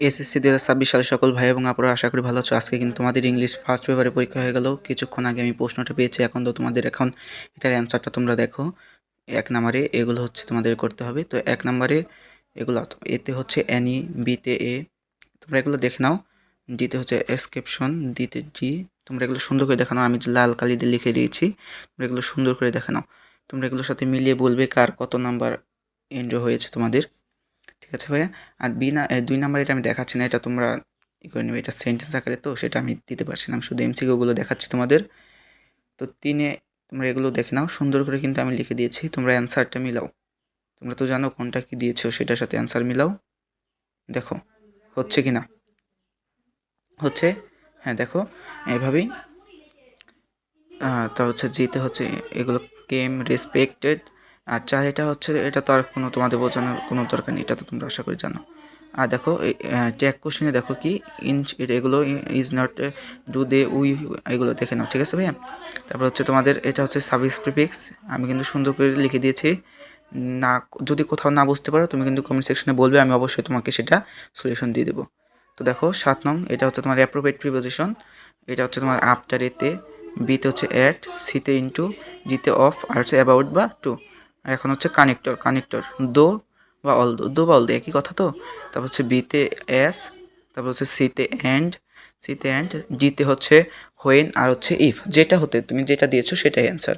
SSC 2026 সালে সকল ভাই এবং আপুরা আশা করি ভালো আছো। আজকে কিন্তু তোমাদের ইংলিশ ফার্স্ট পেপারে পরীক্ষা হয়ে গেল। কিছুক্ষণ আগে আমি প্রশ্নটা পেয়েছি। এখন তো তোমাদের এটার অ্যান্সারটা তোমরা দেখো। 1 নম্বরে এগুলো হচ্ছে তোমাদের করতে হবে। তো 1 নম্বরে এগুলো এতে হচ্ছে অ্যানি, বিতে এ, তোমরা এগুলো দেখে নাও। ডিতে হচ্ছে এসক্রিপশন, ডিতে জি। তোমরা এগুলো সুন্দর করে দেখে নাও, আমি লাল কালি দিয়ে লিখে দিয়েছি। তোমরা এগুলো সুন্দর করে দেখে নাও। তোমরা এগুলোর সাথে মিলিয়ে বলবে কার কত নাম্বার এন্ট্রি হয়েছে তোমাদের। ঠিক আছে ভাইয়া। আর 2 নাম্বার এটা আমি দেখাচ্ছি না, এটা তোমরা করে নেবে। এটা সেন্টেন্স আকারে, তো সেটা আমি দিতে পারছি না, আমি শুধু এমসিকিউগুলো দেখাচ্ছি তোমাদের। তো 3-এ তোমরা এগুলো দেখে নাও সুন্দর করে, কিন্তু আমি লিখে দিয়েছি। তোমরা অ্যান্সারটা মিলাও। তোমরা তো জানো কোনটা কি দিয়েছো, সেটার সাথে অ্যান্সার মিলাও। দেখো হচ্ছে কি না হচ্ছে। হ্যাঁ দেখো, এভাবেই। তা হচ্ছে জিতে হচ্ছে এগুলো কেম রেসপেক্টেড। আর এটা হচ্ছে, এটা তো আর কোনো তোমাদের বোঝানোর কোনো দরকার নেই, এটা তো তোমরা আশা করি জানো। আর দেখো ট্যাগ কোশ্চেনে দেখো কি এগুলো is not do they we, এগুলো দেখে নাও। ঠিক আছে ভাইয়া। তারপর হচ্ছে তোমাদের এটা হচ্ছে সার্ভিস প্রিফিক্স, আমি কিন্তু সুন্দর করে লিখে দিয়েছি। না, যদি কোথাও না বুঝতে পারো তুমি কিন্তু কমেন্ট সেকশনে বলবে, আমি অবশ্যই তোমাকে সেটা সলিউশন দিয়ে দেবো। তো দেখো 7 নং, এটা হচ্ছে তোমার অ্যাপ্রোপ্রিয়েট প্রিপোজিশন। এটা হচ্ছে তোমার আফটার এতে, বিতে হচ্ছে অ্যাট, সিতে ইনটু, জিতে অফ, আর হচ্ছে অ্যাবাউট বা টু। আর এখন হচ্ছে কানেক্টর দো বা অল, দো বা অল দো একই কথা তো। তারপর হচ্ছে বিতে এস, তারপর হচ্ছে সিতে অ্যান্ড, জিতে হচ্ছে হোয়েন, আর হচ্ছে ইফ, যেটা হতে তুমি যেটা দিয়েছো সেটাই অ্যান্সার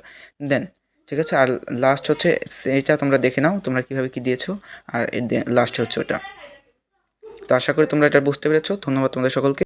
দেন। ঠিক আছে। আর লাস্ট হচ্ছে এটা তোমরা দেখে নাও তোমরা কীভাবে কী দিয়েছো। আর লাস্টে হচ্ছে ওটা। তো আশা করি তোমরা এটা বুঝতে পেরেছো। ধন্যবাদ তোমাদের সকলকে।